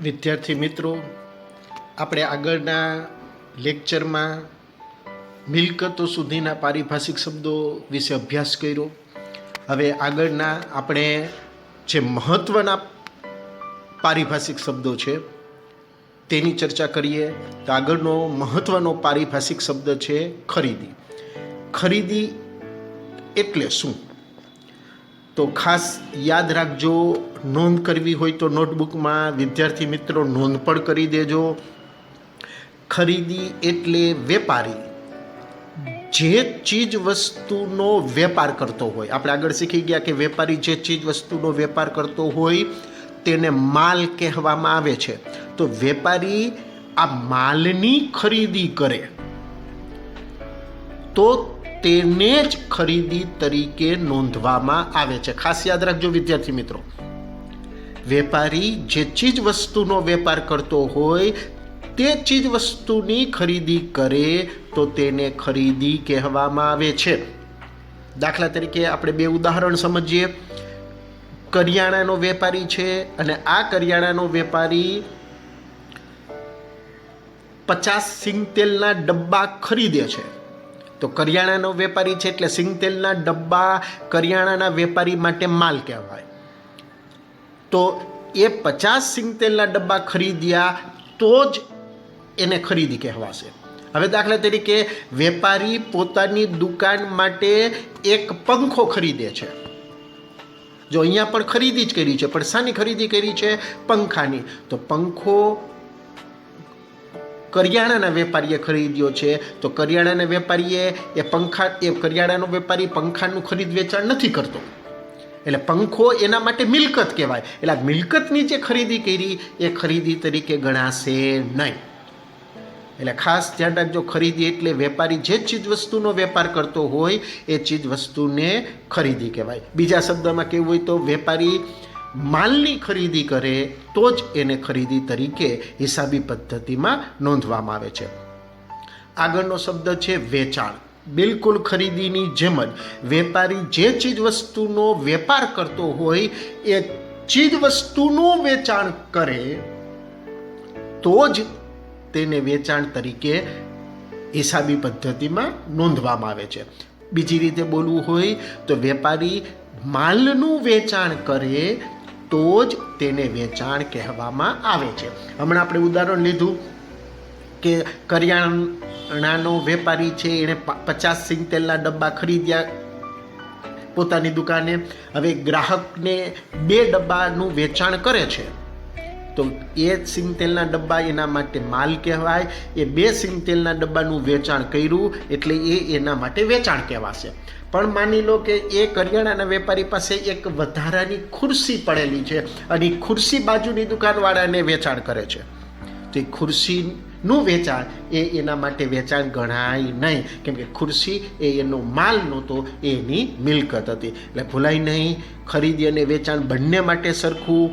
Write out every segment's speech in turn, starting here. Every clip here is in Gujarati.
વિદ્યાર્થી મિત્રો, આપણે આગળના લેક્ચરમાં મિલકતો સુધીના પારિભાષિક શબ્દો વિશે અભ્યાસ કર્યો. હવે આગળના આપણે જે મહત્ત્વના પારિભાષિક શબ્દો છે તેની ચર્ચા કરીએ. તો આગળનો મહત્ત્વનો પારિભાષિક શબ્દ છે ખરીદી. ખરીદી એટલે શું? તો ખાસ યાદ રાખજો. નોંધ કરવી હોય તો નોટબુકમાં વિદ્યાર્થી મિત્રો નોંધ પણ કરી દેજો. ખરીદી એટલે વેપારી જે ચીજ વસ્તુનો વેપાર કરતો હોય. આપણે આગળ શીખી ગયા કે વેપારી જે ચીજ વસ્તુનો વેપાર કરતો હોય તેને માલ કહેવામાં આવે છે. તો વેપારી આ માલની ખરીદી કરે તો તેને જ ખરીદી તરીકે નોંધવામાં આવે છે. ખાસ યાદ રાખજો વિદ્યાર્થી મિત્રો, વેપારી જે ચીજ વસ્તુનો વેપાર કરતો હોય તે ચીજ વસ્તુની ખરીદી કરે તો તેને ખરીદી કહેવામાં આવે છે. દાખલા તરીકે આપણે બે ઉદાહરણ સમજીએ. કરિયાણાનો વેપારી છે અને આ કરિયાણાનો વેપારી 50 સિંગતેલના ડબ્બા ખરીદે છે. તો કરિયાણાનો વેપારી છે એટલે સિંગતેલના ડબ્બા કરિયાણાના વેપારી માટે માલ કહેવાય. તો એ 50 સિંગતેલના ડબ્બા ખરીદ્યા તો જ એને ખરીદી કહેવાશે. હવે દાખલા તરીકે વેપારી પોતાની દુકાન માટે એક પંખો ખરીદે છે. જો અહીંયા પણ ખરીદી જ કરી છે, પણ શાની ખરીદી કરી છે? પંખાની. તો પંખો કરિયાણાના વેપારીએ ખરીદ્યો છે. તો કરિયાણાના વેપારીએ એ કરિયાણાનો વેપારી પંખાનું ખરીદ વેચાણ નથી કરતો, એટલે પંખો એના માટે મિલકત કહેવાય. એટલે મિલકતની જે ખરીદી કરી એ ખરીદી તરીકે ગણાશે નહીં. એટલે ખાસ ધ્યાન રાખજો, ખરીદી એટલે વેપારી જે ચીજ વસ્તુનો વેપાર કરતો હોય એ ચીજ વસ્તુને ખરીદી કહેવાય. બીજા શબ્દમાં કહેવું હોય તો વેપારી માલની ખરીદી કરે તો જ એને ખરીદી તરીકે હિસાબી પદ્ધતિમાં નોંધવામાં આવે છે. આગળનો શબ્દ છે વેચાણ. બિલકુલ ખરીદીની જેમ જ વેપારી જે ચીજ વસ્તુનો વેપાર કરતો હોય એ ચીજ વસ્તુનું વેચાણ કરે તો જ તેને વેચાણ તરીકે હિસાબી પદ્ધતિમાં નોંધવામાં આવે છે. બીજી રીતે બોલવું હોય તો વેપારી માલનું વેચાણ કરે તો જ તેને વેચાણ કહેવામાં આવે છે. હમણાં આપણે ઉદાહરણ લીધું કે કરિયાણાનો વેપારી છે, એણે 50 સિંગતેલના ડબ્બા ખરીદ્યા પોતાની દુકાને. હવે ગ્રાહકને 2 ડબ્બાનું વેચાણ કરે છે તો એ સિંગતેલના ડબ્બા એના માટે માલ કહેવાય. એ 2 સિંગતેલના ડબ્બાનું વેચાણ કર્યું એટલે એ એના માટે વેચાણ કહેવાશે. પણ માની લો કે એ કરિયાણાના વેપારી પાસે એક વધારાની ખુરશી પડેલી છે અને એ ખુરશી બાજુની દુકાનવાળાને વેચાણ કરે છે. તો એ ખુરશીનું વેચાણ એ એના માટે વેચાણ ગણાય નહીં, કેમ કે ખુરશી એ એનો માલ નહોતો, એની મિલકત હતી. એટલે ભૂલાય નહીં, ખરીદી અને વેચાણ બંને માટે સરખું.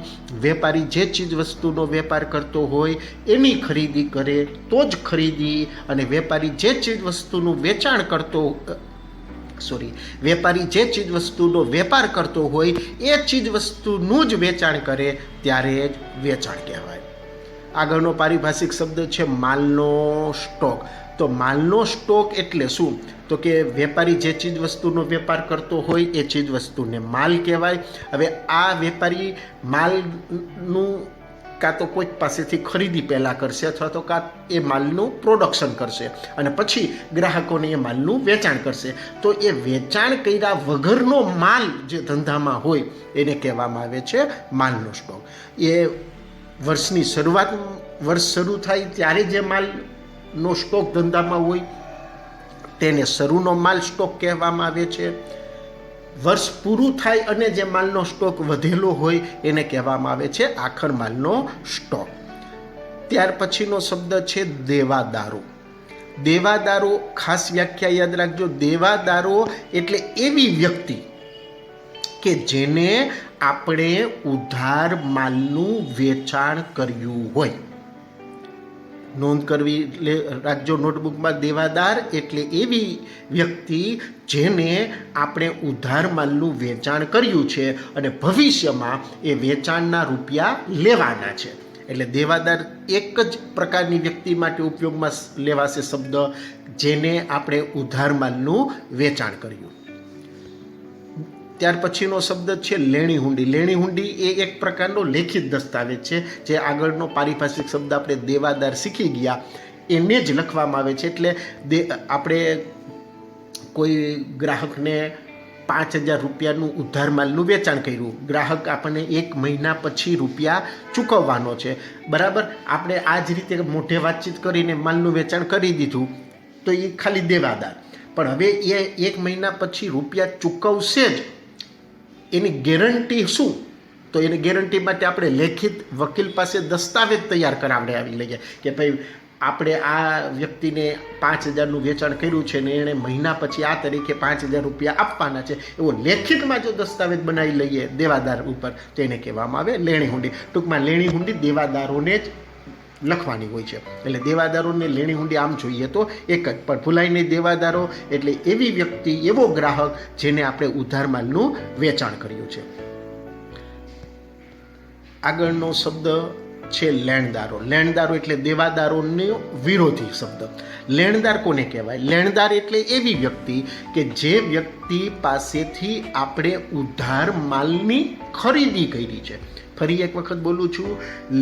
વેપારી જે ચીજ વસ્તુનો વેપાર કરતો હોય એની ખરીદી કરે તો જ ખરીદી, અને વેપારી જે ચીજ વસ્તુનું વેચાણ કરતો વેપારી જે ચીજ વસ્તુનો વેપાર કરતો હોય એ ચીજ વસ્તુનું જ વેચાણ કરે ત્યારે જ વેચાણ કહેવાય. આગળનો પારિભાષિક શબ્દ છે માલનો સ્ટોક. તો માલનો સ્ટોક એટલે શું? તો કે વેપારી જે ચીજ વસ્તુનો વેપાર કરતો હોય એ ચીજ વસ્તુને માલ કહેવાય. હવે આ વેપારી માલનું કાં તો કોઈક પાસેથી ખરીદી પહેલાં કરશે અથવા તો કાં એ માલનું પ્રોડક્શન કરશે અને પછી ગ્રાહકોને એ માલનું વેચાણ કરશે. તો એ વેચાણ કર્યા વગરનો માલ જે ધંધામાં હોય એને કહેવામાં આવે છે માલનો સ્ટોક. એ વર્ષની શરૂઆત, વર્ષ શરૂ થાય ત્યારે જે માલનો સ્ટોક ધંધામાં હોય તેને શરૂનો માલ સ્ટોક કહેવામાં આવે છે. વર્ષ પૂરું થાય અને જે માલનો સ્ટોક વધેલો હોય એને કહેવામાં આવે છે આખર માલનો સ્ટોક. ત્યાર પછીનો શબ્દ છે દેવાદારો. દેવાદારો ખાસ વ્યાખ્યા યાદ રાખજો. દેવાદારો એટલે એવી વ્યક્તિ કે જેને આપણે ઉધાર માલનું વેચાણ કર્યું હોય. નોંધ કરવી રાખજો નોટબુકમાં. દેવાદાર એટલે એવી વ્યક્તિ જેને આપણે ઉધાર માલનું વેચાણ કર્યું છે અને ભવિષ્યમાં એ વેચાણના રૂપિયા લેવાના છે. એટલે દેવાદાર એક જ પ્રકારની વ્યક્તિ માટે ઉપયોગમાં લેવાશે શબ્દ જેને આપણે ઉધાર માલનું વેચાણ કર્યું. ત્યાર પછીનો શબ્દ છે લેણી હુંડી. લેણી હુંડી એ એક પ્રકારનો લેખિત દસ્તાવેજ છે, જે આગળનો પારિભાષિક શબ્દ આપણે દેવાદાર શીખી ગયા એને જ લખવામાં આવે છે. એટલે આપણે કોઈ ગ્રાહકને 5,000 રૂપિયાનું ઉધાર માલનું વેચાણ કર્યું, ગ્રાહક આપણને 1 મહિના પછી રૂપિયા ચૂકવવાનો છે, બરાબર. આપણે આ જ રીતે મોઢે વાતચીત કરીને માલનું વેચાણ કરી દીધું તો એ ખાલી દેવાદાર. પણ હવે એ 1 મહિના પછી રૂપિયા ચૂકવશે જ, એની ગેરંટી શું? તો એની ગેરંટી માટે આપણે લેખિત વકીલ પાસે દસ્તાવેજ તૈયાર કરાવડાવી લઈએ કે ભાઈ આપણે આ વ્યક્તિને 5,000નું વેચાણ કર્યું છે ને એણે મહિના પછી આ તારીખે 5,000 રૂપિયા આપવાના છે, એવો લેખિતમાં જો દસ્તાવેજ બનાવી લઈએ દેવાદાર ઉપર તો એને કહેવામાં આવે લેણી હુંડી. ટૂંકમાં લેણી હુંડી દેવાદારોને જ લખવાની હોય છે. એટલે દેવાદારોને લેણી હુંડી આમ જોઈએ તો એક જ, પણ ભૂલાય નહીં, દેવાદારો એટલે એવી વ્યક્તિ, એવો ગ્રાહક જેને આપણે ઉધાર માલનું વેચાણ કર્યું છે. આગળનો શબ્દ છે લેણદારો. લેણદારો એટલે દેવાદારોનો વિરોધી શબ્દ. લેણદાર કોને કહેવાય? લેણદાર એટલે એવી વ્યક્તિ કે જે વ્યક્તિ પાસેથી આપણે ઉધાર માલની ખરીદી કરી છે. ફરી એક વખત બોલું છું,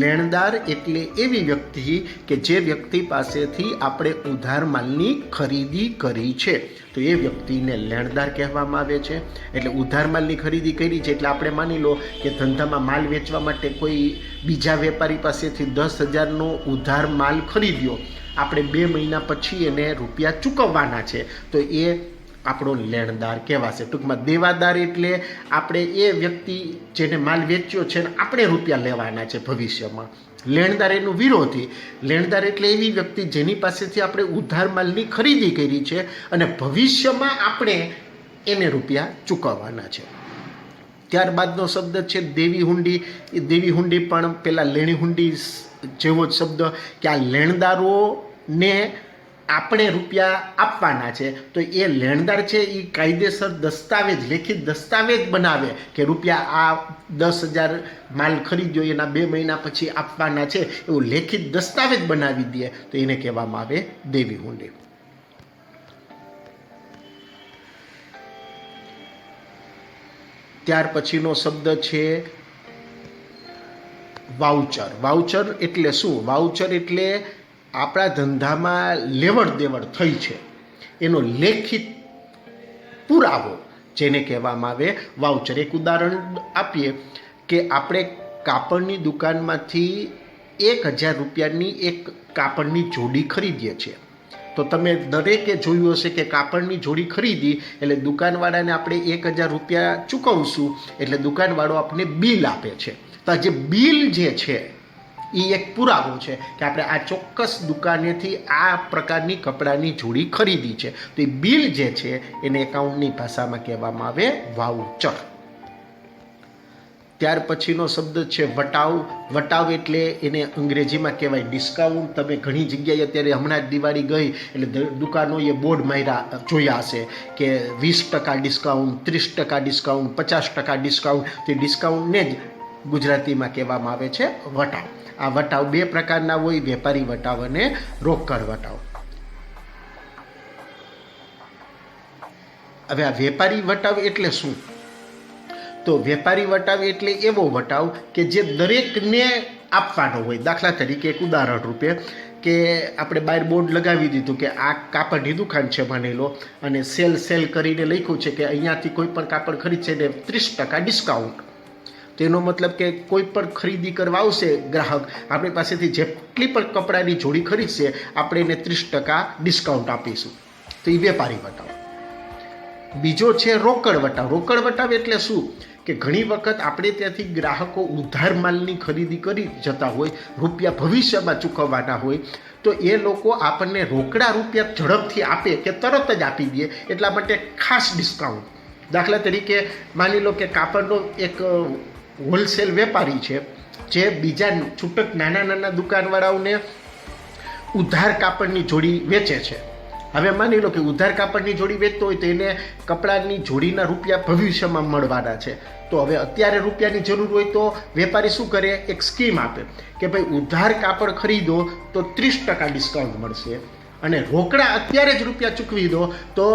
લેણદાર એટલે એવી વ્યક્તિ કે જે વ્યક્તિ પાસેથી આપણે ઉધાર માલની ખરીદી કરી છે, તો એ વ્યક્તિને લેણદાર કહેવામાં આવે છે. એટલે ઉધાર માલની ખરીદી કરી છે એટલે આપણે માની લો કે ધંધામાં માલ વેચવા માટે કોઈ બીજા વેપારી પાસેથી 10,000નો ઉધાર માલ ખરીદ્યો, આપણે 2 મહિના પછી એને રૂપિયા ચૂકવવાના છે, તો એ આપણો લેણદાર કહેવાશે. ટૂંકમાં દેવાદાર એટલે આપણે એ વ્યક્તિ જેને માલ વેચ્યો છે ને આપણે રૂપિયા લેવાના છે ભવિષ્યમાં. લેણદાર એનું વિરોધી. લેણદાર એટલે એવી વ્યક્તિ જેની પાસેથી આપણે ઉધાર માલની ખરીદી કરી છે અને ભવિષ્યમાં આપણે એને રૂપિયા ચૂકવવાના છે. ત્યારબાદનો શબ્દ છે દેવી હુંડી. એ દેવી હુંડી પણ પેલા લેણી હુંડી જેવો જ શબ્દ કે આ લેણદારોને આપણે રૂપિયા આપવાના છે, તો એ લેણદાર છે એ કાયદેસર દસ્તાવેજ, લેખિત દસ્તાવેજ બનાવે કે રૂપિયા આ 10,000 માલ ખરીદ્યો એના 2 મહિના પછી આપવાના છે, એવું લેખિત દસ્તાવેજ બનાવી દે તો એને કહેવામાં આવે દેવી હુંડી. ત્યાર પછીનો શબ્દ છે વાઉચર. વાઉચર એટલે શું? વાઉચર એટલે આપણા ધંધામાં લેવડ દેવડ થઈ છે એનો લેખિત પુરાવો, જેને કહેવામાં આવે વાઉચર. એક ઉદાહરણ આપીએ કે આપણે કાપડની દુકાનમાંથી 1,000 રૂપિયાની એક કાપડની જોડી ખરીદીએ છીએ, તો તમે દરેકે જોયું હશે કે કાપડની જોડી ખરીદી એટલે દુકાનવાળાને આપણે 1,000 રૂપિયા ચૂકવશું એટલે દુકાનવાળો આપણને બિલ આપે છે. તો જે બિલ જે છે એ એક પુરાવો છે કે આપણે આ ચોક્કસ દુકાનેથી આ પ્રકારની કપડાની જોડી ખરીદી છે, તો એ બિલ જે છે એને એકાઉન્ટની ભાષામાં કહેવામાં આવે વાઉચર. ત્યાર પછીનો શબ્દ છે વટાવ. વટાવ એટલે એને અંગ્રેજીમાં કહેવાય ડિસ્કાઉન્ટ. તમે ઘણી જગ્યાએ અત્યારે હમણાં જ દિવાળી ગઈ એટલે દુકાનોએ બોર્ડ માર્યા જોયા હશે કે 20% ડિસ્કાઉન્ટ, 30% ડિસ્કાઉન્ટ, 50% ડિસ્કાઉન્ટ. તે ડિસ્કાઉન્ટને જ ગુજરાતીમાં કહેવામાં આવે છે વટાવ. આ વટાવ 2 પ્રકારના હોય, વેપારી વટાવ અને રોકડ વટાવ. હવે આ વેપારી વટાવ એટલે શું? તો વેપારી વટાવ એટલે એવો વટાવ કે જે દરેકને આપવાનો હોય. દાખલા તરીકે એક ઉદાહરણ રૂપે કે આપણે બહાર બોર્ડ લગાવી દીધું કે આ કાપડની દુકાન છે માની લો, અને સેલ કરીને લખ્યું છે કે અહીંયાથી કોઈ પણ કાપડ ખરીદશે ને 30% ડિસ્કાઉન્ટ. તો એનો મતલબ કે કોઈ પણ ખરીદી કરવા આવશે ગ્રાહક, આપણી પાસેથી જેટલી પણ કપડાની જોડી ખરીદશે આપણે એને 30% ડિસ્કાઉન્ટ આપીશું. તો એ વેપારી વટાવ. બીજો છે રોકડ વટાવ. રોકડ વટાવ એટલે શું કે ઘણી વખત આપણે ત્યાંથી ગ્રાહકો ઉધાર માલની ખરીદી કરી જતા હોય, રૂપિયા ભવિષ્યમાં ચૂકવવાના હોય, તો એ લોકો આપણને રોકડા રૂપિયા ઝડપથી આપે કે તરત જ આપી દે એટલા માટે ખાસ ડિસ્કાઉન્ટ. દાખલા તરીકે માની લો કે કાપડનો એક હોલસેલ વેપારી છે જે બીજા છૂટક નાના દુકાનવાળાઓને ઉધાર કાપડની જોડી વેચે છે. હવે માની લો કે ઉધાર કાપડની જોડી વેચતો હોય તો એને કપડાની જોડીના રૂપિયા ભવિષ્યમાં મળવાના છે, તો હવે અત્યારે રૂપિયાની જરૂર હોય તો વેપારી શું કરે, એક સ્કીમ આપે કે ભાઈ ઉધાર કાપડ ખરીદો તો 30% ડિસ્કાઉન્ટ મળશે, અને રોકડા અત્યારે જ રૂપિયા ચૂકવી દો તો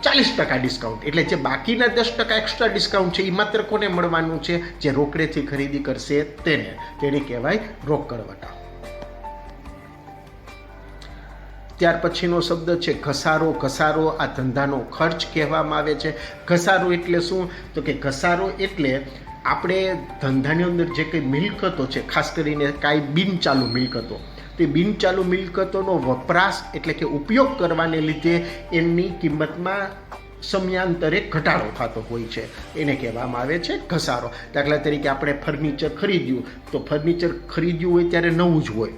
40% ડિસ્કાઉન્ટ. એટલે જે બાકીના 10% એક્સ્ટ્રા ડિસ્કાઉન્ટ છે એ માત્ર કોને મળવાનું છે, જે રોકડેથી ખરીદી કરશે તેને કહેવાય રોકડવટા. ત્યાર પછીનો શબ્દ છે ઘસારો. ઘસારો આ ધંધાનો ખર્ચ કહેવામાં આવે છે. ઘસારો એટલે શું, તો કે ઘસારો એટલે આપણે ધંધાની અંદર જે કંઈ મિલકતો છે, ખાસ કરીને કાંઈ બિનચાલુ મિલકતો, તે બિનચાલુ મિલકતોનો વપરાશ એટલે કે ઉપયોગ કરવાને લીધે એની કિંમતમાં સમયાંતરે ઘટાડો થતો હોય છે, એને કહેવામાં આવે છે ઘસારો. દાખલા તરીકે આપણે ફર્નિચર ખરીદ્યું, તો ફર્નિચર ખરીદ્યું હોય ત્યારે નવું જ હોય,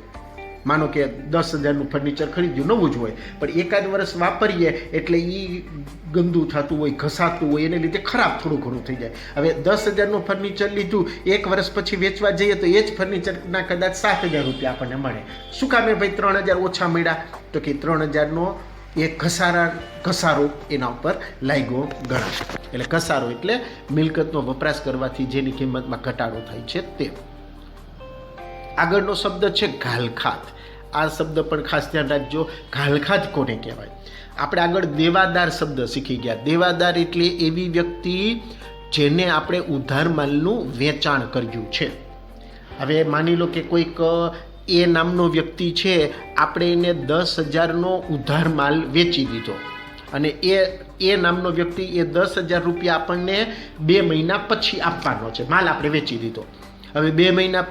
માનો કે 10,000નું ફર્નિચર ખરીદ્યું નવું જ હોય, પણ એકાદ વર્ષ વાપરીએ એટલે એ ગંદુ થતું હોય, ઘસાતું હોય, એને લીધે ખરાબ થોડું ઘણું થઈ જાય. હવે 10,000નું ફર્નિચર લીધું, એક વર્ષ પછી વેચવા જઈએ તો એ જ ફર્નિચરના કદાચ 7,000 રૂપિયા આપણને મળે. શું કામે ભાઈ 3,000 ઓછા મળ્યા, તો કે 3,000નો એ ઘસારો એના ઉપર લાગ્યો ગણાય. એટલે ઘસારો એટલે મિલકતનો વપરાશ કરવાથી જેની કિંમતમાં ઘટાડો થાય છે તે. આગળનો શબ્દ છે ઘાલખાત. આ શબ્દ પણ ખાસ ધ્યાન રાખજો, ઘાલખાત કોને કહેવાય. આપણે આગળ દેવાદાર શબ્દ શીખી ગયા. દેવાદાર એટલે એવી વ્યક્તિ જેને આપણે ઉધાર માલનું વેચાણ કર્યું છે. હવે માની લો કે કોઈક એ નામનો વ્યક્તિ છે, આપણે એને 10,000નો ઉધાર માલ વેચી દીધો, અને એ નામનો વ્યક્તિ એ 10,000 રૂપિયા આપણને 2 મહિના પછી આપવાનો છે. માલ આપણે વેચી દીધો, હવે 2 મહિના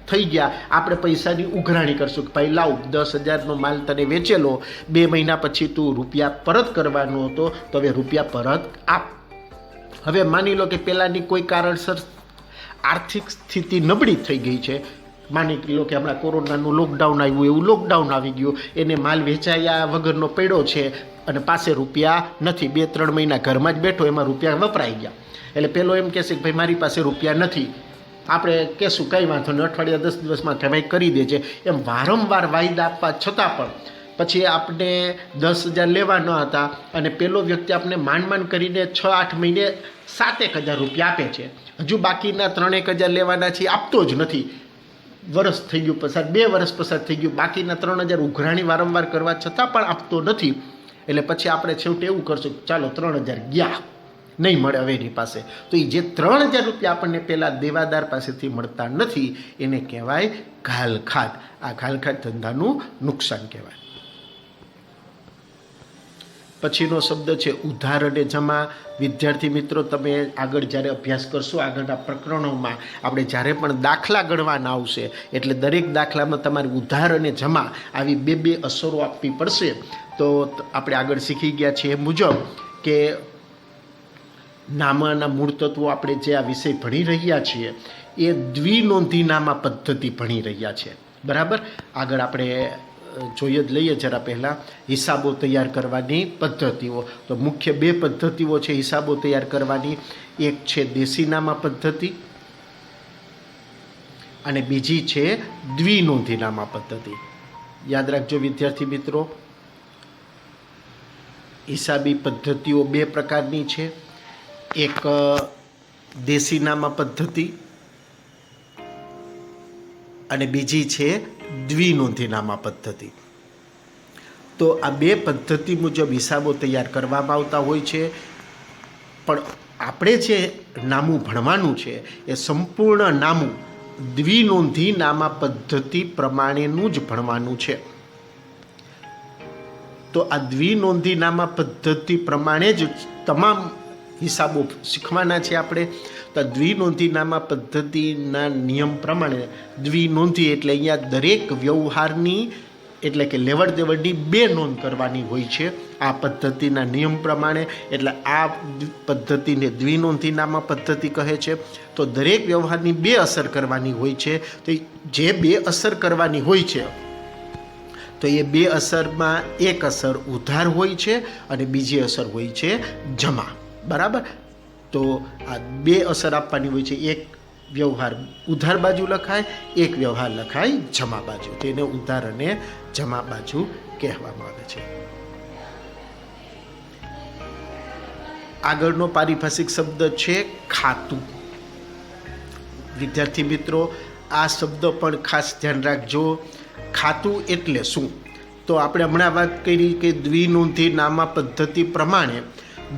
થઈ ગયા, આપણે પૈસાની ઉઘરાણી કરશું કે ભાઈ લાવ 10,000નો માલ તને વેચેલો, 2 મહિના પછી તું રૂપિયા પરત કરવાનો હતો, તો હવે રૂપિયા પરત આપ. હવે માની લો કે પહેલાંની કોઈ કારણસર આર્થિક સ્થિતિ નબળી થઈ ગઈ છે, માની લો કે હમણાં કોરોનાનું લોકડાઉન આવ્યું, એવું લોકડાઉન આવી ગયું, એને માલ વેચાયા વગરનો પડ્યો છે અને પાસે રૂપિયા નથી, 2-3 મહિના ઘરમાં જ બેઠો, એમાં રૂપિયા વપરાઈ ગયા. એટલે પેલો એમ કહેશે કે ભાઈ મારી પાસે રૂપિયા નથી, આપણે કહેશું કંઈ વાંધો નહીં, અઠવાડિયા 10 દિવસમાં કમાઈ કરી દે છે. એમ વારંવાર વાયદા આપવા છતાં પણ પછી આપણે 10,000 લેવા ન હતા, અને પેલો વ્યક્તિ આપણે માંડ કરીને 6-8 મહિને 7,000 રૂપિયા આપે છે, હજુ બાકીના 3,000 લેવાના છે આપતો જ નથી. વર્ષ થઈ ગયું પસાર, 2 વર્ષ પસાર થઈ ગયું, બાકીના 3,000 ઉઘરાણી વારંવાર કરવા છતાં પણ આપતો નથી. એટલે પછી આપણે છેવટે એવું કરશું, ચાલો 3,000 ગયા, નહીં મળે હવે એની પાસે. તો એ જે 3,000 રૂપિયા આપણને પહેલાં દેવાદાર પાસેથી મળતા નથી, એને કહેવાય ઘાલખાત. આ ઘાલખાત ધંધાનું નુકસાન કહેવાય. પછીનો શબ્દ છે ઉધાર અને જમા. વિદ્યાર્થી મિત્રો, તમે આગળ જ્યારે અભ્યાસ કરશો, આગળના પ્રકરણોમાં આપણે જ્યારે પણ દાખલા ગણવાના આવશે, એટલે દરેક દાખલામાં તમારે ઉધાર અને જમા આવી 2 અસરો આપવી પડશે. તો આપણે આગળ શીખી ગયા છીએ એ મુજબ કે નામાના મૂળ તત્વો આપણે જે આ વિષય ભણી રહ્યા છીએ એ દ્વિનોંધી પદ્ધતિ ભણી રહ્યા છે, બરાબર. આગળ આપણે જોઈએ જ લઈએ જરા પહેલાં હિસાબો તૈયાર કરવાની પદ્ધતિઓ. તો મુખ્ય 2 પદ્ધતિઓ છે હિસાબો તૈયાર કરવાની. એક છે દેશીનામા પદ્ધતિ અને બીજી છે દ્વિનોંધીનામા પદ્ધતિ. યાદ રાખજો વિદ્યાર્થી મિત્રો, હિસાબી પદ્ધતિઓ 2 પ્રકારની છે. એક દેશીનામા પદ્ધતિ અને બીજી છે દ્વિનોંધીનામા પદ્ધતિ. તો આ 2 પદ્ધતિ મુજબ હિસાબો તૈયાર કરવામાં આવતા હોય છે, પણ આપણે જે નામું ભણવાનું છે એ સંપૂર્ણ નામું દ્વિનોંધીનામા પદ્ધતિ પ્રમાણેનું જ ભણવાનું છે. તો આ દ્વિનોંધીનામા પદ્ધતિ પ્રમાણે જ તમામ હિસાબો શીખવાના છે આપણે. તો દ્વિનોંધીનામા પદ્ધતિના નિયમ પ્રમાણે દ્વિનોંધી એટલે અહીંયા દરેક વ્યવહારની એટલે કે લેવડ દેવડની 2 નોંધ કરવાની હોય છે આ પદ્ધતિના નિયમ પ્રમાણે. એટલે આ પદ્ધતિને દ્વિનોંધીનામા પદ્ધતિ કહે છે. તો દરેક વ્યવહારની 2 અસર કરવાની હોય છે. તો જે 2 અસર કરવાની હોય છે, તો એ 2 અસરમાં એક અસર ઉધાર હોય છે અને બીજી અસર હોય છે જમા, બરાબર. તો આ 2 અસર આપવાની હોય છે. એક વ્યવહાર ઉધાર બાજુ લખાય, એક વ્યવહાર લખાય જમા બાજુ. તેને ઉધાર અને જમા બાજુ કહેવામાં આવે છે. આગળનો પારિભાષિક શબ્દ છે ખાતું. વિદ્યાર્થી મિત્રો, આ શબ્દ પણ ખાસ ધ્યાન રાખજો. ખાતું એટલે શું? તો આપણે હમણાં વાત કરી કે દ્વિનોંધી નામા પદ્ધતિ પ્રમાણે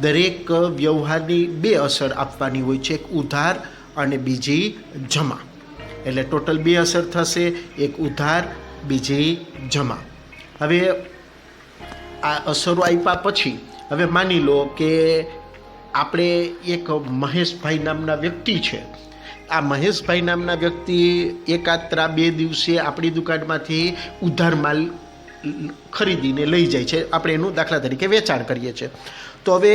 દરેક વ્યવહારની બે અસર આપવાની હોય છે, એક ઉધાર અને બીજી જમા. એટલે ટોટલ બે અસર થશે, એક ઉધાર, બીજી જમા. હવે આ અસરો આપ્યા પછી હવે માની લો કે આપણે એક મહેશભાઈ નામના વ્યક્તિ છે. આ મહેશભાઈ નામના વ્યક્તિ એકાત્રા 2 દિવસે આપણી દુકાનમાંથી ઉધાર માલ ખરીદીને લઈ જાય છે. આપણે એનું દાખલા તરીકે વેચાણ કરીએ છીએ. તો હવે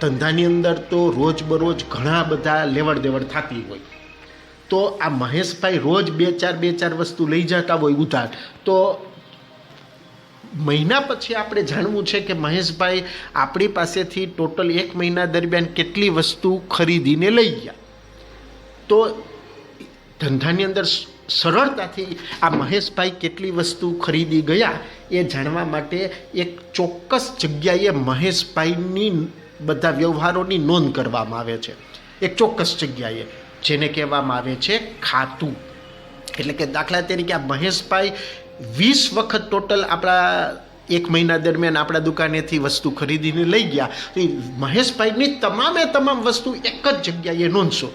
ધંધાની અંદર તો રોજબરોજ ઘણા બધા લેવડ દેવડ થતી હોય. તો આ મહેશભાઈ રોજ બે ચાર વસ્તુ લઈ જતા હોય ઉધાર. તો મહિના પછી આપણે જાણવું છે કે મહેશભાઈ આપણી પાસેથી ટોટલ 1 મહિના દરમિયાન કેટલી વસ્તુ ખરીદીને લઈ ગયા. તો ધંધાની અંદર સરળતાથી આ મહેશભાઈ કેટલી વસ્તુ ખરીદી ગયા એ જાણવા માટે એક ચોક્કસ જગ્યાએ મહેશભાઈની બધા વ્યવહારોની નોંધ કરવામાં આવે છે. એક ચોક્કસ જગ્યાએ, જેને કહેવામાં આવે છે ખાતું. એટલે કે દાખલા તરીકે આ મહેશભાઈ 20 વખત ટોટલ આપણા 1 મહિના દરમિયાન આપણા દુકાનેથી વસ્તુ ખરીદીને લઈ ગયા. તો એ મહેશભાઈની તમામ વસ્તુ એક જ જગ્યાએ નોંધશો.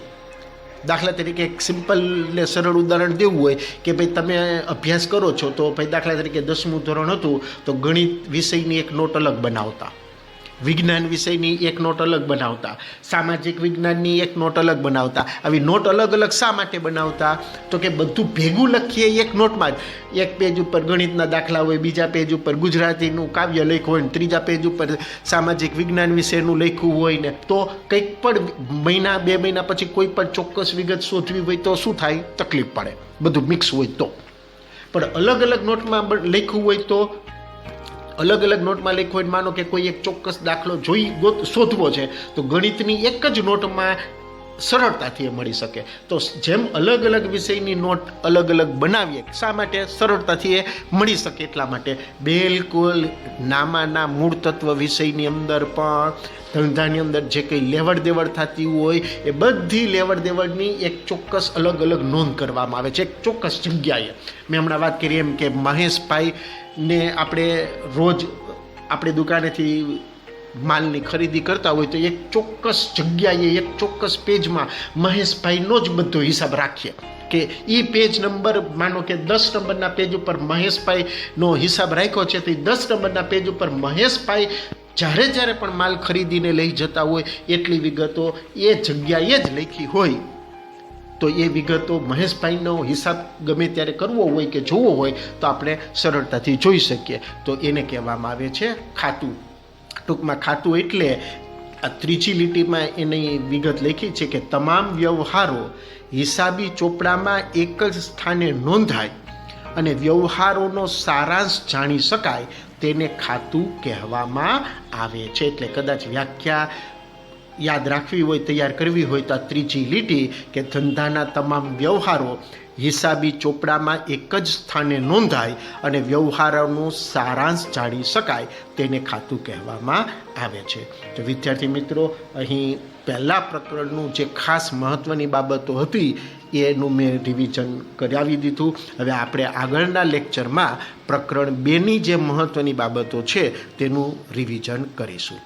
દાખલા તરીકે એક સિમ્પલ ને સરળ ઉદાહરણ દેવું હોય કે ભાઈ તમે અભ્યાસ કરો છો, તો ભાઈ દાખલા તરીકે 10મું ધોરણ હતું તો ગણિત વિષયની એક નોટ અલગ બનાવતા, વિજ્ઞાન વિષયની એક નોટ અલગ બનાવતા, સામાજિક વિજ્ઞાનની એક નોટ અલગ બનાવતા. આવી નોટ અલગ અલગ શા માટે બનાવતા? તો કે બધું ભેગું લખીએ એક નોટમાં જ. એક પેજ ઉપર ગણિતના દાખલા હોય, બીજા પેજ ઉપર ગુજરાતીનું કાવ્ય લખ્યું હોય, ને ત્રીજા પેજ ઉપર સામાજિક વિજ્ઞાન વિશેનું લખ્યું હોય ને. તો કંઈક પણ મહિના 2 મહિના પછી કોઈ પણ ચોક્કસ વિગત શોધવી હોય તો શું થાય? તકલીફ પડે, બધું મિક્સ હોય તો. પણ અલગ અલગ નોટમાં લખ્યું હોય તો અલગ અલગ નોટમાં લખ્યું હોય, માનો કે કોઈ એક ચોક્કસ દાખલો શોધવો છે તો ગણિતની એક જ નોટમાં સરળતાથી એ મળી શકે. તો જેમ અલગ અલગ વિષયની નોટ અલગ અલગ બનાવીએ, શા માટે? સરળતાથી એ મળી શકે એટલા માટે. બિલકુલ નામાના મૂળ તત્વ વિષયની અંદર પણ ધંધાની અંદર જે કંઈ લેવડ દેવડ થતી હોય એ બધી લેવડ દેવડની એક ચોક્કસ અલગ અલગ નોંધ કરવામાં આવે છે, એક ચોક્કસ જગ્યાએ. મેં હમણાં વાત કરી એમ કે મહેશભાઈને આપણે રોજ આપણી દુકાનેથી માલની ખરીદી કરતા હોય તો એક ચોક્કસ જગ્યાએ એક ચોક્કસ પેજમાં મહેશભાઈનો જ બધો હિસાબ રાખીએ કે એ પેજ નંબર, માનો કે 10 નંબરના પેજ ઉપર મહેશભાઈનો હિસાબ રાખ્યો છે, તો એ 10 નંબરના પેજ ઉપર મહેશભાઈ જ્યારે પણ માલ ખરીદીને લઈ જતા હોય એટલી વિગતો એ જગ્યાએ જ લખી હોય. તો એ વિગતો મહેશભાઈનો હિસાબ ગમે ત્યારે કરવો હોય કે જોવો હોય તો આપણે સરળતાથી જોઈ શકીએ. તો એને કહેવામાં આવે છે ખાતું. ટૂંકમાં ખાતું એટલે આ ત્રીજી લીટીમાં એની વિગત લખી છે કે તમામ વ્યવહારો હિસાબી ચોપડામાં એક જ સ્થાને નોંધાય અને વ્યવહારોનો સારાંશ જાણી શકાય તેને ખાતું કહેવામાં આવે છે. એટલે કદાચ વ્યાખ્યા યાદ રાખવી હોય, તૈયાર કરવી હોય તો આ ત્રીજી લીટી કે ધંધાના તમામ વ્યવહારો હિસાબી ચોપડામાં એક જ સ્થાને નોંધાય અને વ્યવહારોનો સારાંશ જાણી શકાય તેને ખાતું કહેવામાં આવે છે. તો વિદ્યાર્થી મિત્રો, અહીં પહેલા પ્રકરણનું જે ખાસ મહત્ત્વની બાબતો હતી એનું મેં રિવિઝન કરાવી દીધું. હવે આપણે આગળના લેક્ચરમાં પ્રકરણ 2ની જે મહત્ત્વની બાબતો છે તેનું રિવિઝન કરીશું.